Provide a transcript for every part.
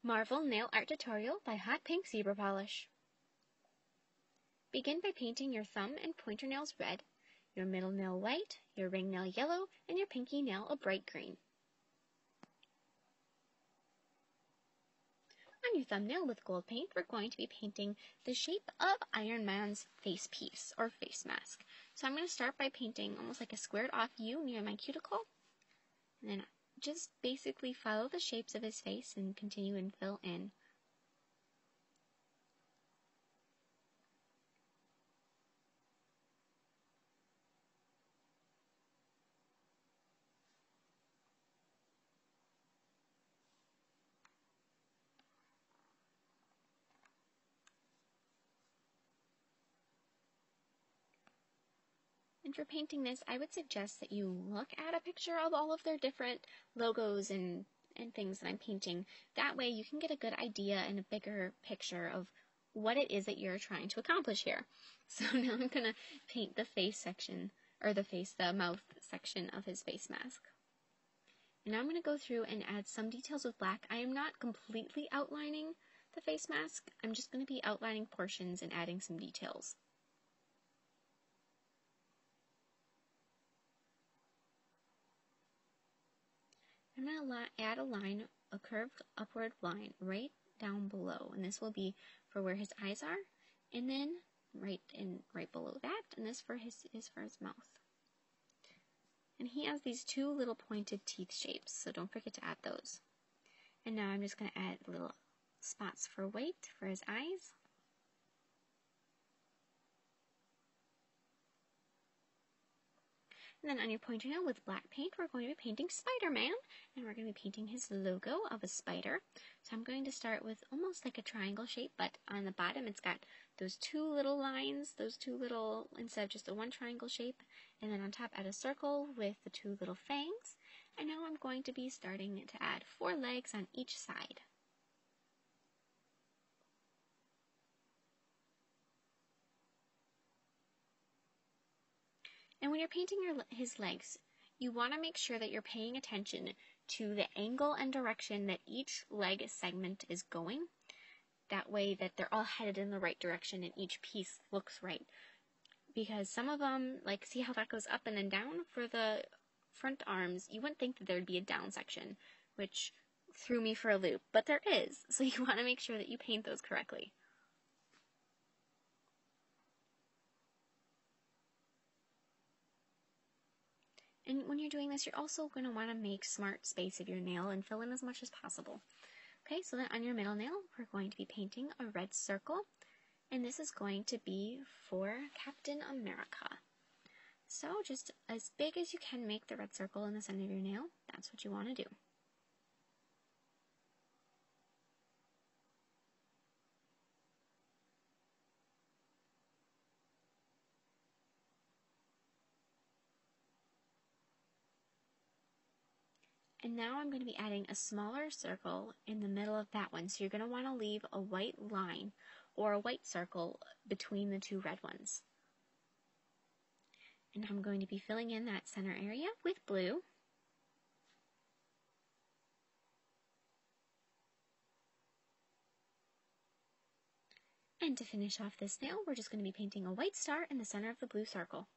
Marvel Nail Art Tutorial by Hot Pink Zebra Polish. Begin by painting your thumb and pointer nails red, your middle nail white, your ring nail yellow, and your pinky nail a bright green. On your thumbnail with gold paint, we're going to be painting the shape of Iron Man's face piece, or face mask. So I'm going to start by painting almost like a squared off U near my cuticle, and then just basically follow the shapes of his face and continue and fill in. And for painting this, I would suggest that you look at a picture of all of their different logos and things that I'm painting. That way you can get a good idea and a bigger picture of what it is that you're trying to accomplish here. So now I'm going to paint the face section, or the mouth section of his face mask. And now I'm going to go through and add some details with black. I am not completely outlining the face mask. I'm just going to be outlining portions and adding some details. I'm going to add a line, a curved upward line right down below, and this will be for where his eyes are, and then right below that, and this is for his mouth. And he has these two little pointed teeth shapes, so don't forget to add those. And now I'm just going to add little spots for white for his eyes. And then on your pointer nail with black paint, we're going to be painting Spider-Man, and we're going to be painting his logo of a spider. So I'm going to start with almost like a triangle shape, but on the bottom it's got those two little lines, instead of just a one triangle shape, and then on top add a circle with the two little fangs. And now I'm going to be starting to add 4 legs on each side. And when you're painting his legs, you want to make sure that you're paying attention to the angle and direction that each leg segment is going. That way that they're all headed in the right direction and each piece looks right. Because some of them, like, see how that goes up and then down? For the front arms, you wouldn't think that there would be a down section, which threw me for a loop, but there is. So you want to make sure that you paint those correctly. And when you're doing this, you're also going to want to make smart space of your nail and fill in as much as possible. Okay, so then on your middle nail, we're going to be painting a red circle, and this is going to be for Captain America. So just as big as you can make the red circle in the center of your nail, that's what you want to do. And now I'm going to be adding a smaller circle in the middle of that one. So you're going to want to leave a white line or a white circle between the two red ones. And I'm going to be filling in that center area with blue. And to finish off this nail, we're just going to be painting a white star in the center of the blue circle.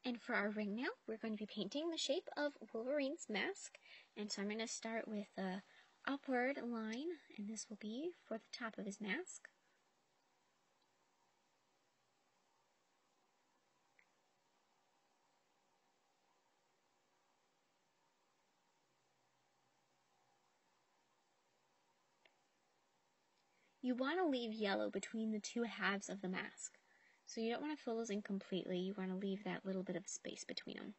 And for our ring nail, we're going to be painting the shape of Wolverine's mask. And so I'm going to start with a upward line, and this will be for the top of his mask. You want to leave yellow between the two halves of the mask. So you don't want to fill those in completely, you want to leave that little bit of space between them.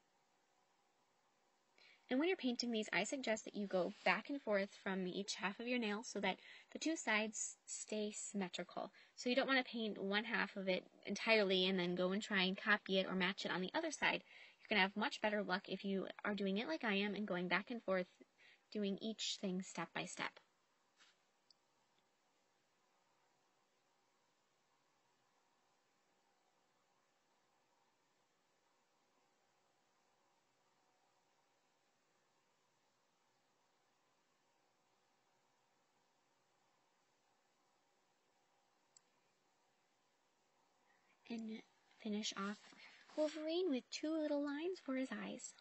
And when you're painting these, I suggest that you go back and forth from each half of your nail so that the two sides stay symmetrical. So you don't want to paint one half of it entirely and then go and try and copy it or match it on the other side. You're going to have much better luck if you are doing it like I am and going back and forth, doing each thing step by step. and finish off Wolverine with 2 little lines for his eyes.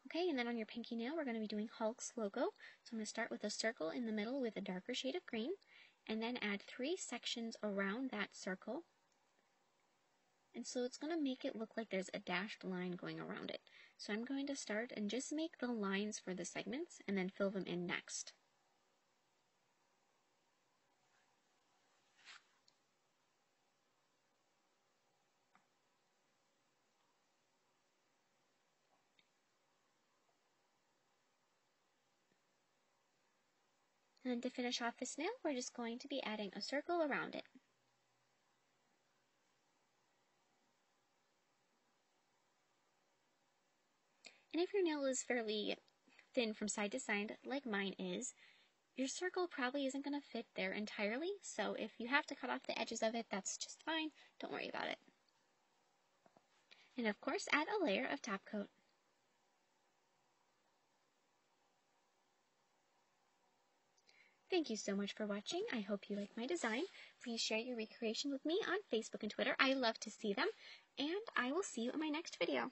Okay, and then on your pinky nail, we're going to be doing Hulk's logo. So I'm going to start with a circle in the middle with a darker shade of green, and then add 3 sections around that circle. And so it's going to make it look like there's a dashed line going around it. So I'm going to start and just make the lines for the segments and then fill them in next. And then to finish off this nail, we're just going to be adding a circle around it. And if your nail is fairly thin from side to side, like mine is, your circle probably isn't going to fit there entirely, so if you have to cut off the edges of it, that's just fine. Don't worry about it. And of course, add a layer of top coat. Thank you so much for watching. I hope you like my design. Please share your recreation with me on Facebook and Twitter. I love to see them, and I will see you in my next video.